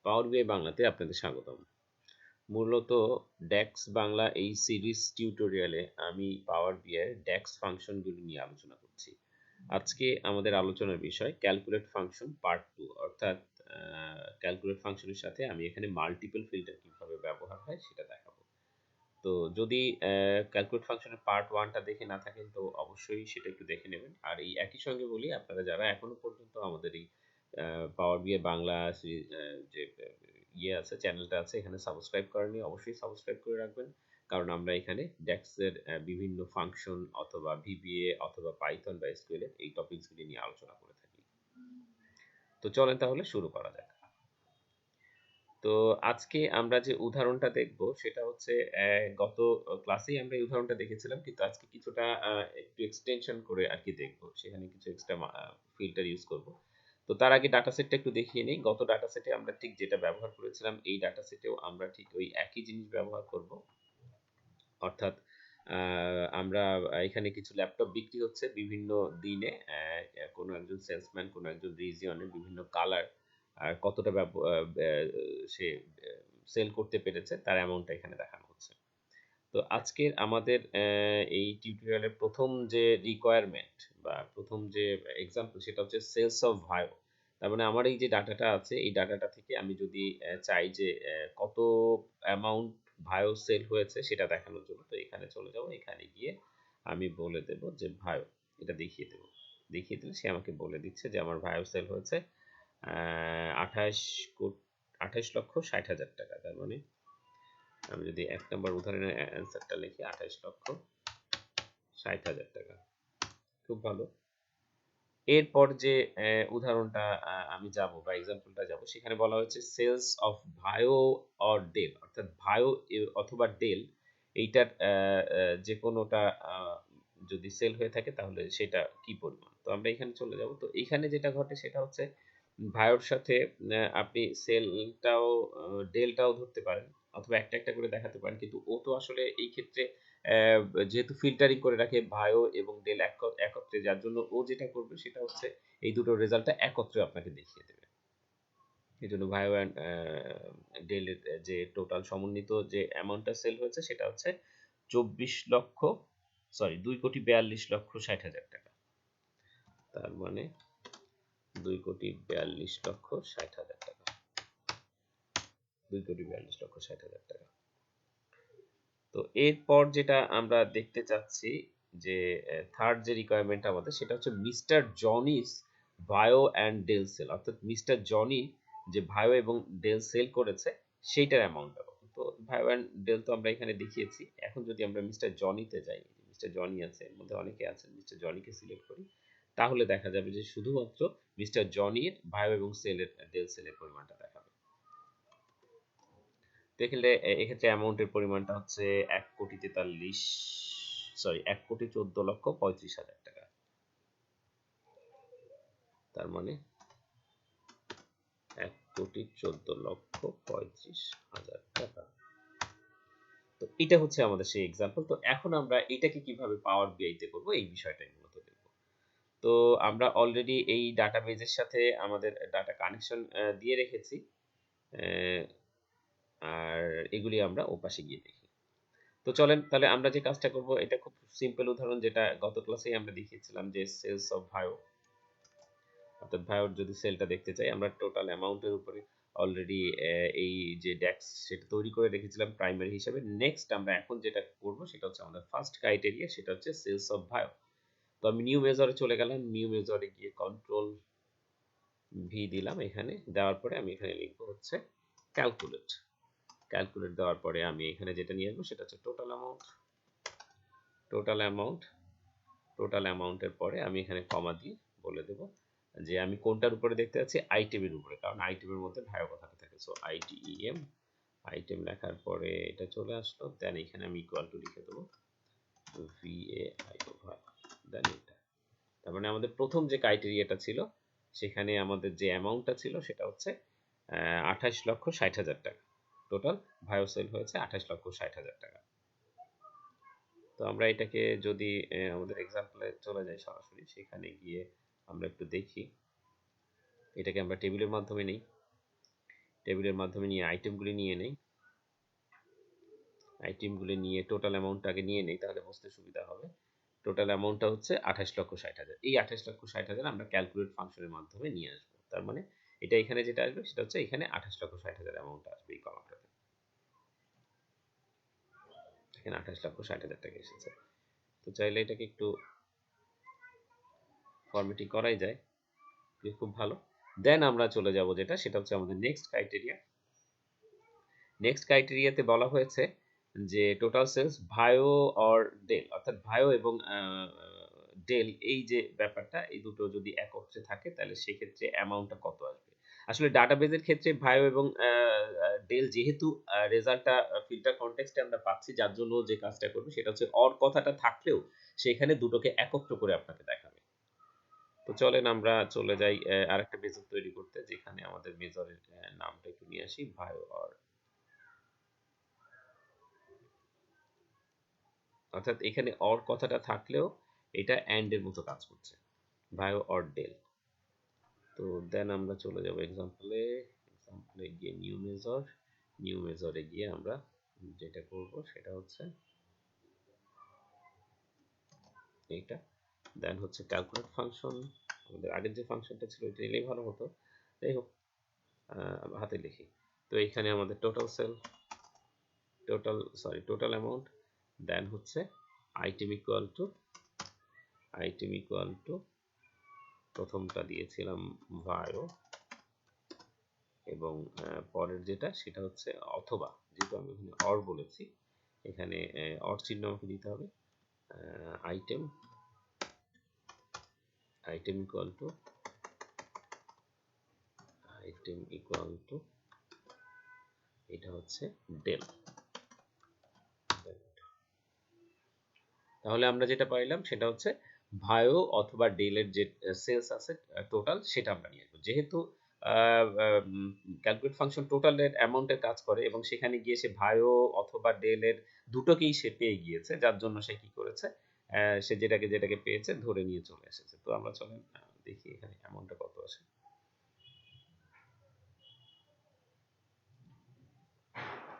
পাওয়ার বিআই বাংলাতে আপনাদের স্বাগতম। মূলত ডেক্স বাংলা এই সিরিজ টিউটোরিয়ালে আমি পাওয়ার বিআই ডেক্স ফাংশনগুলি নিয়ে আলোচনা করছি। আজকে আমাদের আলোচনার বিষয় ক্যালকুলেট ফাংশন পার্ট 2, অর্থাৎ ক্যালকুলেট ফাংশনের সাথে আমি এখানে মাল্টিপল ফিল্টার কিভাবে ব্যবহার হয় সেটা দেখাবো। তো যদি ক্যালকুলেট ফাংশনের পার্ট 1টা দেখে না থাকেন তো অবশ্যই সেটা একটু দেখে নেবেন। আর এই একই সঙ্গে বলি, আপনারা যারা এখনো পর্যন্ত আমাদের এই পাওয়ার বিআই বাংলা যে আছে, চ্যানেলটা আছে, এখানে সাবস্ক্রাইব করেননি, অবশ্যই সাবস্ক্রাইব করে রাখবেন। কারণ আমরা এখানে ডেক্সের বিভিন্ন ফাংশন অথবা ভিবিএ অথবা পাইথন বা এসকিউএল এই টপিকসগুলি নিয়ে আলোচনা করে থাকি। তো চলেন তাহলে শুরু করা যাক। তো আজকে আমরা যে উদাহরণটা দেখব সেটা হচ্ছে গত ক্লাসেই আমরা এই উদাহরণটা দেখেছিলাম, কিন্তু আজকে কিছুটা একটু এক্সটেনশন করে আর কি দেখব। সেখানে কিছু এক্সট্রা ফিল্টার ইউজ করব। তো তার আগে ডাটা সেটটা একটু দেখিয়ে নিই। গত ডাটা সেটে আমরা ঠিক যেটা ব্যবহার করেছিলাম এই ডাটা সেটেও আমরা ঠিক ওই একই জিনিস ব্যবহার করব। অর্থাৎ আমরা এখানে কিছু ল্যাপটপ বিক্রি হচ্ছে বিভিন্ন দিনে, কোনো একজন সেলসম্যান কোনো একজন রিজিয়নে বিভিন্ন কালার আর কতটা সে সেল করতে পেরেছে তার অ্যামাউন্টটা এখানে দেখানো হচ্ছে। তো আজকের আমাদের এই টিউটোরিয়ালের প্রথম যে রিকোয়ারমেন্ট বা প্রথম যে এক্সাম্পল সেটা হচ্ছে সেলস অফ ভায়ো। তার মানে আমার এই যে ডাটাটা আছে এই ডাটাটা থেকে আমি যদি চাই যে কত অ্যামাউন্ট ভায়ো সেল হয়েছে সেটা দেখানোর জন্য, তো এখানে চলে যাব। এখানে গিয়ে আমি বলে দেব যে ভায়ো, এটা দেখিয়ে দেব। দেখিয়ে দিলে সে আমাকে বলে দিচ্ছে যে আমার ভায়ো সেল হয়েছে 28,60,000 টাকা। তার মানে আমি যদি 1 নম্বর উদাহরণের অ্যান্সারটা লিখি 28,60,000 টাকা। খুব ভালো। এরপর যে উদাহরণটা আমি যাব বা এক্সাম্পলটা যাব, সেখানে বলা হয়েছে sales of Vaio or Dell, অর্থাৎ ভায়ো অথবা ডেল এইটার যে কোনোটা যদি সেল হয়ে থাকে তাহলে সেটা কি পরিমাণ। তো আমরা এখানে চলে যাব। তো এখানে যেটা ঘটে সেটা হচ্ছে ভায়োর সাথে আপনি সেলটাও ডেলটাও ধরতে পারেন অথবা একটা একটা করে দেখাতে পারেন, কিন্তু ও তো আসলে এই ক্ষেত্রে যেহেতু ফিল্টারিং করে রাখে ভায়ো এবং ডেল একত্রে, যার জন্য ও যেটা করবে সেটা হচ্ছে এই দুটো রেজাল্টটা একত্রে আপনাকে দেখিয়ে দেবে। এই জন্য ভায়ো অ্যান্ড ডেলের যে টোটাল সমন্বিত যে অ্যামাউন্টটা সেল হয়েছে সেটা হচ্ছে 2,42,60,000 টাকা। তার মানে 2,42,60,000 টাকা। 2,42,60,000 টাকা। তো এরপর যেটা আমরা দেখতে চাচ্ছি যে থার্ড যে রিকোয়ারমেন্ট আমাদের সেটা হচ্ছে mister Johnny's Vaio and Dell sale, অর্থাৎ মিস্টার জনি যে ভায়ো এবং ডেল সেল করেছে সেইটার অ্যামাউন্টটা। তো ভায়ো অ্যান্ড ডেল তো আমরা এখানে দেখিয়েছি। এখন যদি আমরা মিস্টার জনিতে যাই, মিস্টার জনি আছে, এর মধ্যে অনেকে আছেন, মিস্টার জনিকে সিলেক্ট করি, তাহলে দেখা যাবে যে শুধুমাত্র মিস্টার জনির ভায়ো এবং ডেল সেলের পরিমাণটা দেখাবে। দেখলে এক্ষেত্রে অ্যামাউন্টের পরিমাণটা হচ্ছে 1,14,35,000 টাকা। তার মানে 1,14,35,000 টাকা। তো এটা হচ্ছে আমাদের সেই এক্সাম্পল। তো এখন আমরা এটাকে কিভাবে পাওয়ার বিআই তে করব এই বিষয়টাই মূলত দেখব। তো আমরা অলরেডি এই ডাটাবেজের সাথে আমাদের ডাটা কানেকশন দিয়ে রেখেছি, আর এগুলি আমরা ওপাশে গিয়ে দেখি। তো চলেন তাহলে আমরা যে কাজটা করব এটা খুব সিম্পল উদাহরণ, যেটা গত ক্লাসেই আমরা দেখিয়েছিলাম যে সেলস অফ ভায়ো, অর্থাৎ ভায়োর যদি সেলটা দেখতে চাই আমরা টোটাল অ্যামাউন্টের উপরে অলরেডি এই যে ডেক্স সেটা তৈরি করে রেখেছিলাম প্রাইমারি হিসেবে। নেক্সট আমরা এখন যেটা করব সেটা হচ্ছে আমাদের ফার্স্ট ক্রাইটেরিয়া, সেটা হচ্ছে সেলস অফ ভায়ো। তো আমি নিউ মেজরে চলে গেলাম, নিউ মেজরে গিয়ে কন্ট্রোল ভি দিলাম। এখানে দেওয়ার পরে আমি এখানে লিখবো হচ্ছে ক্যালকুলেট। ক্যালকুলেট দেওয়ার পরে আমি এখানে যেটা নিয়ে আসবো সেটা হচ্ছে total amount. Total amount, total অ্যামাউন্টের পরে আমি এখানে কমা দিয়ে বলে দেব যে আমি কোনটার উপরে দেখতে যাচ্ছি, আইটেমের উপরে, কারণ আইটেমের মধ্যে ভায়ো কথাটা থাকে। সো আইটিএম, আইটেম লেখার পরে এটা চলে আসলো। দেন এখানে আমি ইকুয়াল টু লিখে দেবো ভিএআই ওভার দেন এটা। তার মানে আমাদের প্রথম যে ক্রাইটেরিয়াটা ছিল সেখানে আমাদের যে অ্যামাউন্টটা ছিল সেটা হচ্ছে 28,60,000 টাকা। টোটাল ভায়ো সেল হয়েছে 28,60,000 টাকা। তো আমরা এটাকে যদি আমাদের এক্সাম্পলে চলে যাই সরাসরি, সেখানে গিয়ে আমরা একটু দেখি। এটাকে আমরা টেবিলের মাধ্যমে নেই। টেবিলের মাধ্যমে নিয়ে আইটেমগুলি নিয়ে নেই, আইটেমগুলি নিয়ে টোটাল অ্যামাউন্টটাকে নিয়ে নেই, তাহলে বুঝতে সুবিধা হবে। টোটাল অ্যামাউন্টটা হচ্ছে 28,60,000। এই 28,60,000 আমরা ক্যালকুলেট ফাংশনের মাধ্যমে নিয়ে আসবো। তার মানে এটা এখানে যেটা আসবে সেটা হচ্ছে এখানে 28,60,000 অ্যামাউন্ট আসবে এই কলামটাতে। এখানে 28,60,000 টাকা এসেছে। তো চাইলে এটাকে একটু ফরম্যাটিং করাই যায়, খুব ভালো। দেন আমরা চলে যাব যেটা, সেটা হচ্ছে আমাদের নেক্সট ক্রাইটেরিয়া। নেক্সট ক্রাইটেরিয়াতে বলা হয়েছে যে total sales Vaio or Dell, অর্থাৎ ভায়ো এবং ডেল এই যে ব্যাপারটা, এই দুটো যদি একত্রে থাকে তাহলে সেক্ষেত্রে অ্যামাউন্টটা কত আসবে। আসলে ডাটাবেজের ক্ষেত্রে ভায়ো এবং ডেল যেহেতু রেজাল্টটা ফিল্টার কনটেক্সটে আমরা পাচ্ছি, যার জন্য যে কাজটা করবে সেটা হচ্ছে অর কথাটা থাকলেও সেখানে দুটোকে একত্র করে আপনাকে দেখাবে। তো চলেন আমরা চলে যাই আরেকটা মেজর তৈরি করতে, যেখানে আমাদের মেজরের নামটা একটু নিয়ে আসি, ভায়ো অর, অর্থাৎ এখানে অর কথাটা থাকলেও এটা অ্যান্ড এর মতো কাজ করছে, ভায়ো অর ডেল। তো দেন আমরা চলে যাব এক্সাম্পলে, এক্সাম্পলে গিয়ে নিউ মেজরে গিয়ে আমরা যেটা করব সেটা হচ্ছে এইটা। দেন হচ্ছে ক্যালকুলেট ফাংশন, আমাদের আগের যে ফাংশনটা ছিল এটা এলেই ভালো হতো, যাই হোক হাতে লিখি। তো এইখানে আমাদের টোটাল সেল, টোটাল অ্যামাউন্ট, দেন হচ্ছে আইটেম ইকুয়াল টু প্রথমটা দিয়েছিলাম ভায়ো, এবং পরের যেটা সেটা হচ্ছে অথবা, যেহেতু আমি এখানে অর বলেছি এখানে অর চিহ্ন আমাকে দিতে হবে। আইটেম ইকুয়াল টু এটা হচ্ছে ডেল। তাহলে আমরা যেটা পাইলাম সেটা হচ্ছে ভায়ো অথবা ডেলের যে সেলস আছে টোটাল, সেটা আমরা নিয়ে আসবো। যেহেতু ক্যালকুলেট ফাংশন টোটালের অ্যামাউন্টের কাজ করে এবং সেখানে গিয়ে সে ভায়ো অথবা ডেলের দুটোকেই সে পেয়ে গিয়েছে, যার জন্য সে কি করেছে, সে যেটাকে পেয়েছে ধরে নিয়ে চলে এসেছে। তো আমরা চলেন দেখি এখানে অ্যামাউন্টটা কত আসে।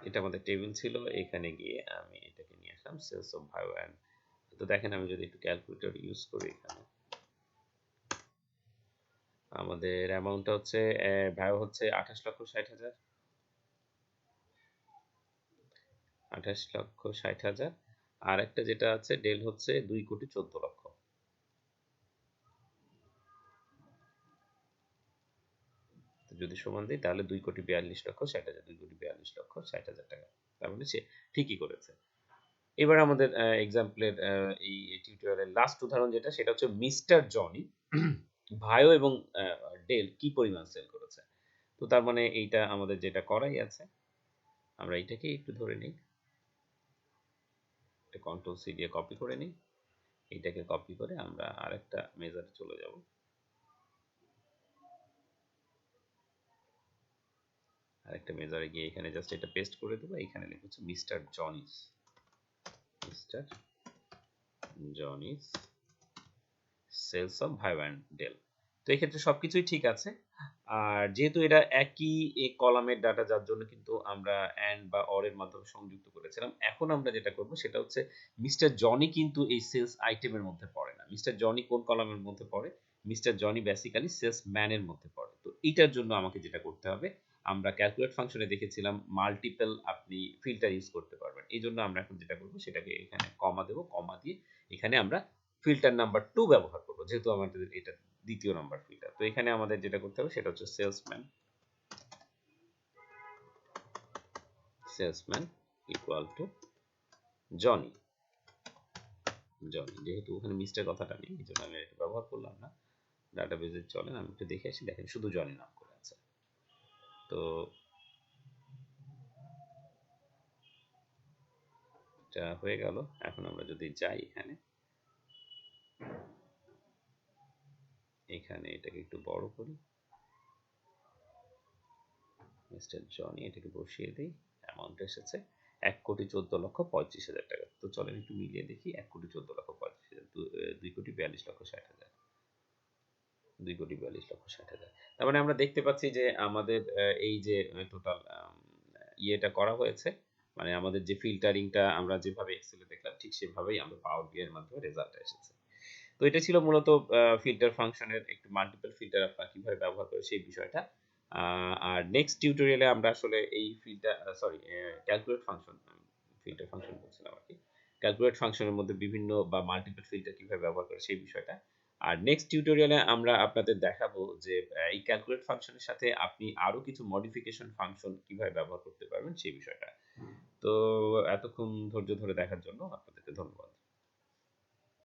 এটা আমাদের টেবিল ছিল, এখানে গিয়ে আমি এটাকে নিয়ে আসলাম সেলস অফ ভায়ো অ্যান্ড। তো দেখেন আমি যদি একটু ক্যালকুলেটর ইউজ করি, এখানে আমাদের অ্যামাউন্টটা হচ্ছে ভায়ো হচ্ছে 28,60,000, 28,60,000, আর একটা যেটা আছে ডেল হচ্ছে 2,14,00,000। তো যদি সমান দিই তাহলে 2,42,60,000, 2,42,60,000 টাকা। তার মানে সে ঠিকই করেছে। এবার আমাদের এক্সাম্পলের এই টিউটোরিয়ালের লাস্ট উদাহরণ যেটা, সেটা হচ্ছে মিস্টার জনি ভায়ো এবং ডেল কি পরিমাণ সেল করেছে। তো তার মানে এইটা আমাদের যেটা করাই আছে, আমরা এইটাকে একটু ধরে নিই, এটা কন্ট্রোল সি দিয়ে কপি করে নিই, এইটাকে কপি করে আমরা আরেকটা মেজারে চলে যাব। আরেকটা মেজারে গিয়ে এখানে জাস্ট এটা পেস্ট করে দেবো, এখানে লিখে হচ্ছে মিস্টার জনিস সেলস অফ ভাইও অ্যান্ড ডেল। তো এই ক্ষেত্রে সবকিছুই ঠিক আছে। আর যেহেতু এটা একই কলামের ডাটা, যার জন্য কিন্তু আমরা অ্যান্ড বা অর এর মাধ্যমে সংযুক্ত করেছিলাম। এখন আমরা যেটা করব সেটা হচ্ছে মিস্টার জনি কিন্তু এই সেলস আইটেমের মধ্যে পড়ে না। মিস্টার জনি কোন কলামের মধ্যে পড়ে? মিস্টার জনি বেসিক্যালি সেলস ম্যানের মধ্যে পড়ে। তো এটার জন্য আমাকে যেটা করতে হবে, আমরা ক্যালকুলেট ফাংশনে দেখেছিলাম মাল্টিপল আপনি ফিল্টার ইউজ করতে পারবেন। এই জন্য আমরা এখন যেটা করব সেটাকে এখানে কমা দেব, কমা দিয়ে এখানে আমরা ফিল্টার নাম্বার 2 ব্যবহার করব, যেহেতু আমাদের এটা দ্বিতীয় নাম্বার ফিল্টার। তো এখানে আমাদের যেটা করতে হবে সেটা হচ্ছে সেলসম্যান ইকুয়াল টু জনি। যেহেতু ওখানে মিস্টার কথাটা নেই, এই জন্য আমি এটা ব্যবহার করলাম না। ডাটাবেজে চলেন আমি একটু দেখে আসি, দেখেন শুধু জনি নাম করে আছে। তো এটা হয়ে গেল। এখন আমরা যদি যাই এখানে এটাকে একটু বড় করি, মিস্টার জনি এটাকে বসিয়ে দিই, অ্যামাউন্ট এসেছে 1,14,35,000 টাকা। তো চলেন একটু মিলিয়ে দেখি, 1,14,35,000, 2,42,60,000। 2,42,60,000। তার মানে আমরা দেখতে পাচ্ছি যে আমাদের এই যে টোটাল ইয়েটা করা হয়েছে, মানে আমাদের যে ফিল্টারিংটা আমরা যেভাবে এক্সেলে দেখলাম ঠিক সেভাবেই আমরা পাওয়ার বিআই এর মাধ্যমে রেজাল্টটা এসেছে। তো এটা ছিল মূলত ফিল্টার ফাংশনের একটু মাল্টিপল ফিল্টার আপনারা কিভাবে ব্যবহার করে সেই বিষয়টা। আর নেক্সট টিউটোরিয়ালে আমরা আসলে এই filter sorry calculate function filter function বলছিলাম আরকি। ক্যালকুলেট ফাংশনের মধ্যে বিভিন্ন বা মাল্টিপল ফিল্টার কিভাবে ব্যবহার করে সেই বিষয়টা। আর নেক্সট টিউটোরিয়ালে আমরা আপনাদের দেখাবো যে এই ক্যালকুলেট ফাংশনের সাথে আপনি আরো কিছু মডিফিকেশন ফাংশন কিভাবে ব্যবহার করতে পারবেন সেই বিষয়টা। তো এতক্ষণ ধৈর্য ধরে দেখার জন্য আপনাদেরকে ধন্যবাদ।